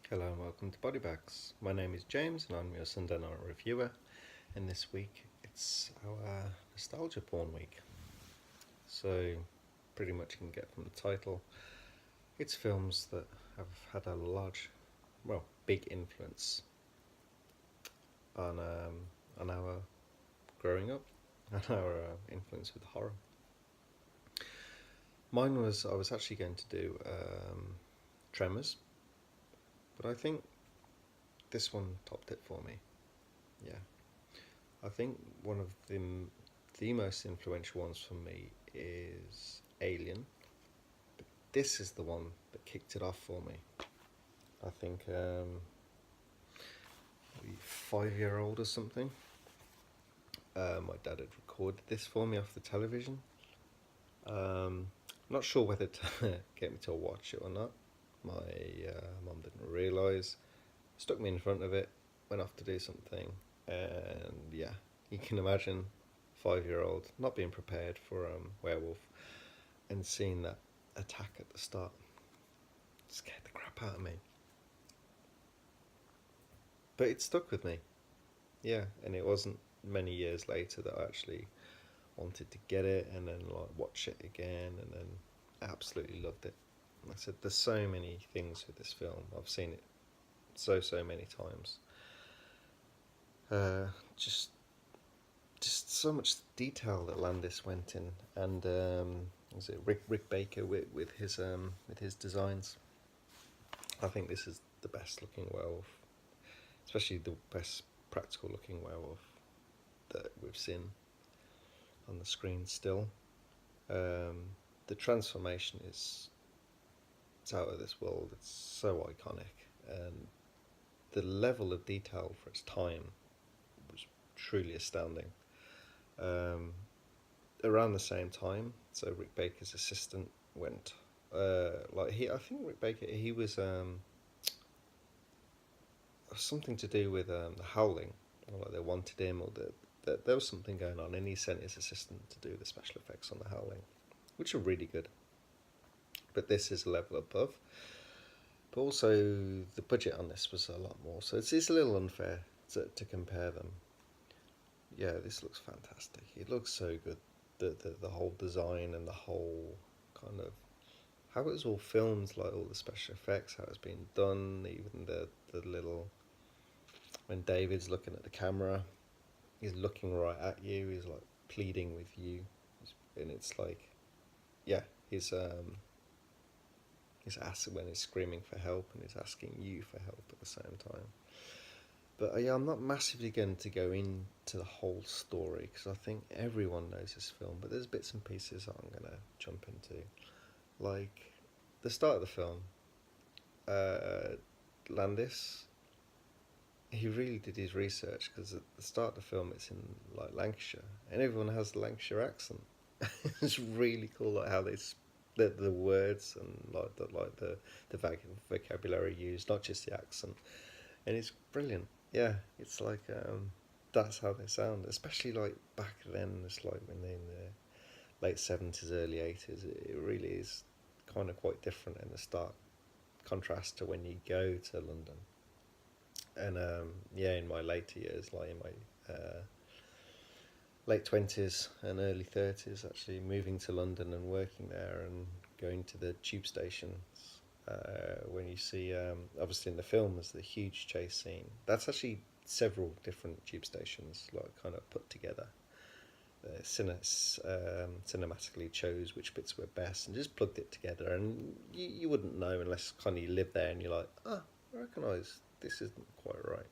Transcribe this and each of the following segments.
Hello and welcome to Body Bags. My name is James and I'm your Sunday night reviewer, and this week it's our nostalgia porn week. So, pretty much you can get from the title, it's films that have had a big influence on our growing up and our influence with horror. I was actually going to do Tremors, but I think this one topped it for me. Yeah. I think one of the most influential ones for me is Alien. But this is the one that kicked it off for me. I think 5-year-old or something. My dad had recorded this for me off the television. Not sure whether to get me to watch it or not. My mum didn't realise. Stuck me in front of it. Went off to do something, and yeah, you can imagine 5-year-old not being prepared for Werewolf and seeing that attack at the start scared the crap out of me. But it stuck with me, yeah, and it wasn't many years later that I actually wanted to get it and then like watch it again and then absolutely loved it. Like I said, there's so many things with this film. I've seen it so many times. Uh, just just so much detail that Landis went in, and was it Rick Baker with his designs. I think this is the best looking werewolf, especially the best practical looking werewolf that we've seen on the screen still. The transformation is it's out of this world. It's so iconic, and the level of detail for its time was truly astounding. Um, Around the same time, so Rick Baker's assistant went. I think Rick Baker, he was something to do with the Howling, or like they wanted him, or that there was something going on, and he sent his assistant to do the special effects on the Howling, which are really good. But this is a level above. But also the budget on this was a lot more, so it's a little unfair to compare them. Yeah, this looks fantastic. It looks so good. The whole design and the whole kind of how it was all filmed, like all the special effects, how it's been done, even the little when David's looking at the camera, he's looking right at you, he's like pleading with you, and it's like, yeah, he's asking when he's screaming for help and he's asking you for help at the same time. But yeah, I'm not massively going to go into the whole story because I think everyone knows this film, but there's bits and pieces that I'm going to jump into. Like the start of the film, uh, Landis, he really did his research because at the start of the film it's in like Lancashire and everyone has the Lancashire accent. It's really cool like how the words and the vocabulary used, not just the accent, and it's brilliant. Yeah, it's like that's how they sound, especially like back then. It's like when they're in the late 70s, early 80s. It really is kind of quite different in the stark contrast to when you go to London. And yeah, in my later years, like in my late 20s and early 30s, actually moving to London and working there and going to the tube stations. When you see, obviously in the film, there's the huge chase scene. That's actually several different tube stations, like kind of put together. Cinematically chose which bits were best and just plugged it together. And you wouldn't know unless kind of you live there and you're like, ah, I recognise this isn't quite right.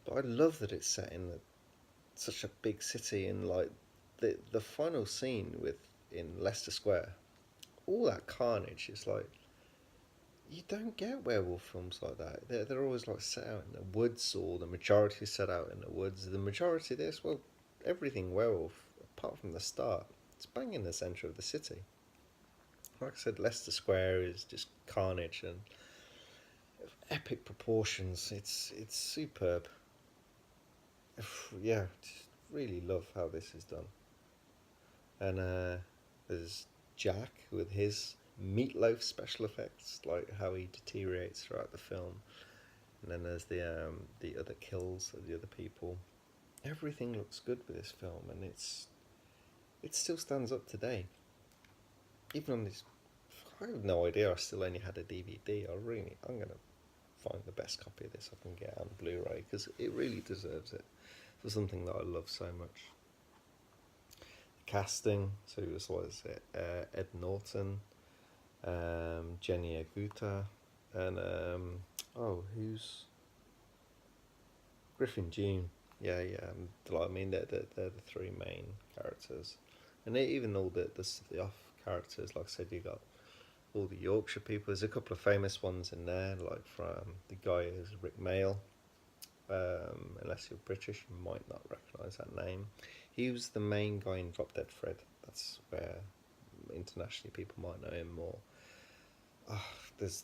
But I love that it's set in such a big city, and like the final scene with in Leicester Square, all that carnage is like you don't get werewolf films like that. They're always like set out in the woods, or the majority set out in the woods. The majority of this, well, everything werewolf apart from the start, it's bang in the centre of the city. Like I said, Leicester Square is just carnage and epic proportions. It's superb. Yeah, just really love how this is done. And there's Jack with his Meatloaf special effects, like how he deteriorates throughout the film, and then there's the other kills of the other people. Everything looks good with this film, and it still stands up today. Even on this, I have no idea. I still only had a DVD. I'm gonna find the best copy of this I can get on Blu-ray because it really deserves it for something that I love so much. Casting, so it was Ed Norton, Jenny Agutter, and who's Griffin June. Yeah, yeah. I mean, they're the three main characters, and even all the off characters. Like I said, you got all the Yorkshire people. There's a couple of famous ones in there, like from the guy who's Rick Mail. Unless you're British, you might not recognise that name. He was the main guy in Drop Dead Fred. That's where internationally people might know him more. There's,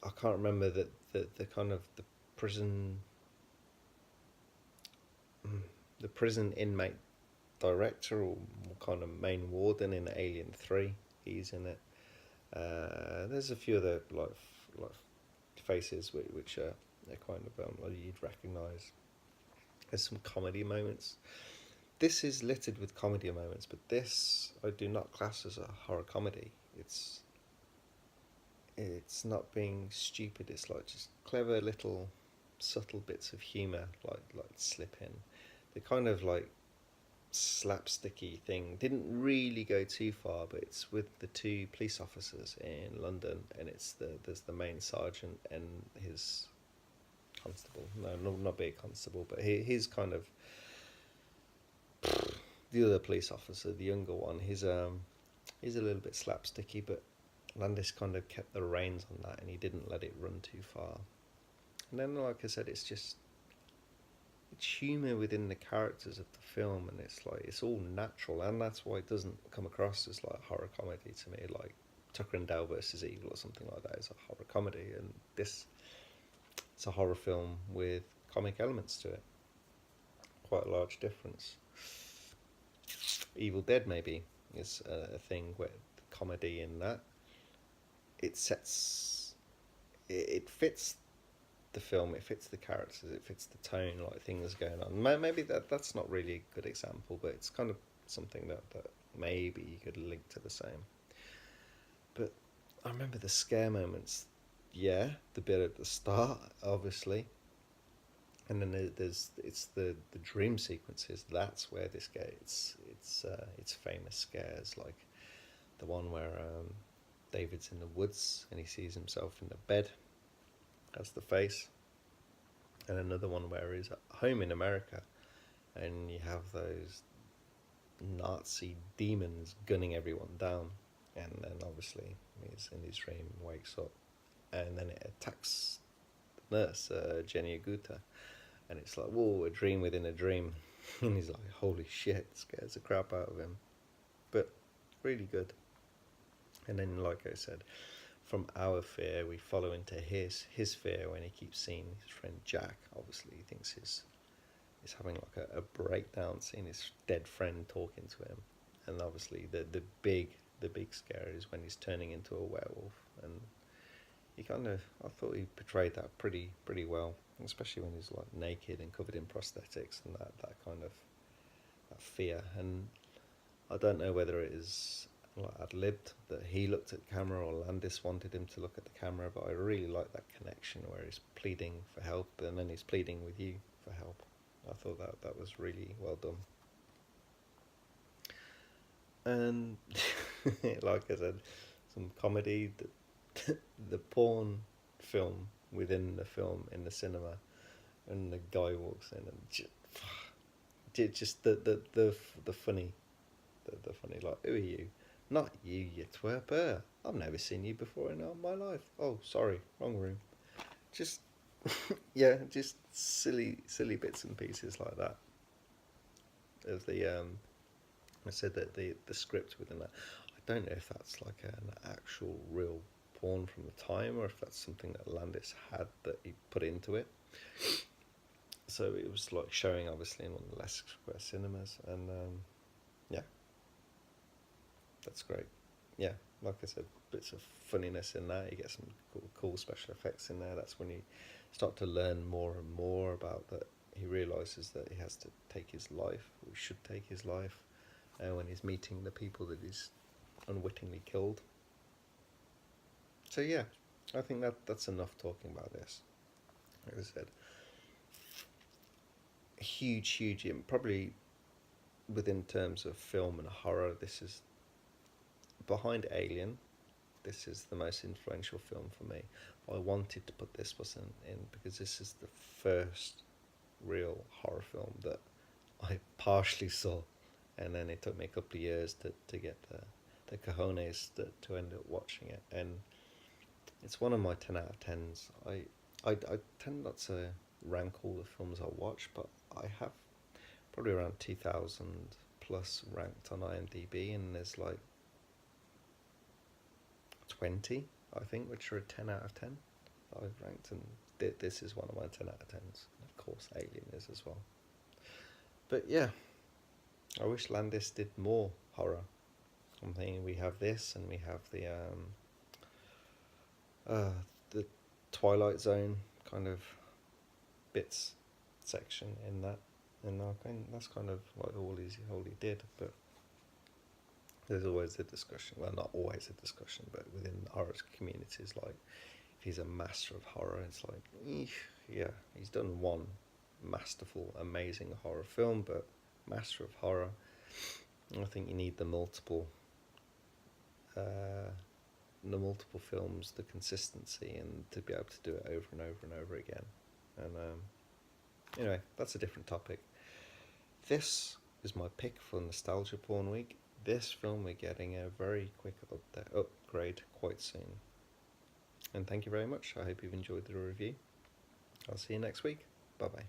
I can't remember the kind of prison, the prison inmate director or kind of main warden in Alien 3. He's in it. There's a few other like faces which are they're kind of you'd recognise. There's some comedy moments. This is littered with comedy moments, but this I do not class as a horror comedy. It's not being stupid. It's like just clever little subtle bits of humour like slip in. The kind of like slapsticky thing didn't really go too far, but it's with the two police officers in London, and there's the main sergeant and his constable. No, not be a constable, but he's kind of the other police officer, the younger one. He's a little bit slapsticky, but Landis kind of kept the reins on that, and he didn't let it run too far. And then, like I said, it's humour within the characters of the film, and it's all natural, and that's why it doesn't come across as like horror comedy to me. Like Tucker and Dale versus Evil or something like that is a horror comedy, and it's a horror film with comic elements to it. Quite a large difference. Evil Dead maybe is a thing where the comedy in that it fits the film, it fits the characters, it fits the tone, like things going on. Maybe that's not really a good example, but it's kind of something that maybe you could link to the same. But I remember the scare moments. Yeah, the bit at the start, obviously, and then it's the dream sequences. That's where this gets it's famous scares, like the one where David's in the woods and he sees himself in the bed. That's the face. And another one where he's at home in America and you have those Nazi demons gunning everyone down, and then obviously he's in his dream, wakes up, and then it attacks the nurse, Jenny Agutter, and it's like, whoa, a dream within a dream. And he's like, holy shit, scares the crap out of him. But really good. And then, like I said, from our fear, we follow into his fear when he keeps seeing his friend Jack. Obviously, he thinks he's having like a breakdown, seeing his dead friend talking to him. And obviously, the big scare is when he's turning into a werewolf. And he I thought he portrayed that pretty well, especially when he's like naked and covered in prosthetics and that kind of that fear. And I don't know whether it is like ad-libbed that he looked at the camera or Landis wanted him to look at the camera, but I really like that connection where he's pleading for help and then he's pleading with you for help. I thought that was really well done. And like I said, some comedy, the porn film within the film in the cinema, and the guy walks in and just the funny, the funny, like, who are you? Not you, you twerp. I've never seen you before in all my life. Oh, sorry, wrong room. Just, yeah, just silly bits and pieces like that. Of the, I said that the script within that. I don't know if that's like an actual real porn from the time, or if that's something that Landis had that he put into it. So it was like showing obviously in one of the Leicester Square cinemas, and yeah. That's great. Yeah, like I said, bits of funniness in there. You get some cool special effects in there. That's when you start to learn more and more about that. He realizes that he has to take his life, or he should take his life, when he's meeting the people that he's unwittingly killed. So yeah, I think that's enough talking about this. Like I said, huge, probably within terms of film and horror, this is behind Alien. This is the most influential film for me. I wanted to put this one in because this is the first real horror film that I partially saw, and then it took me a couple of years to get the cojones to end up watching it, and it's one of my 10 out of 10s. I tend not to rank all the films I watch, but I have probably around 2,000 plus ranked on IMDb, and there's like 20, I think, which are a 10 out of 10 that I've ranked, and this is one of my 10 out of 10s. Of course, Alien is as well. But yeah, I wish Landis did more horror. I'm thinking we have this, and we have the Twilight Zone kind of bits section in that, and I think that's kind of like all he did. But there's always a discussion. Well, not always a discussion, but within horror communities, like if he's a master of horror, it's like, yeah, he's done one masterful, amazing horror film, but master of horror, I think you need the multiple films, the consistency, and to be able to do it over and over and over again. And anyway, that's a different topic. This is my pick for Nostalgia Porn Week. This film we're getting a very quick upgrade quite soon. And thank you very much. I hope you've enjoyed the review. I'll see you next week. Bye bye.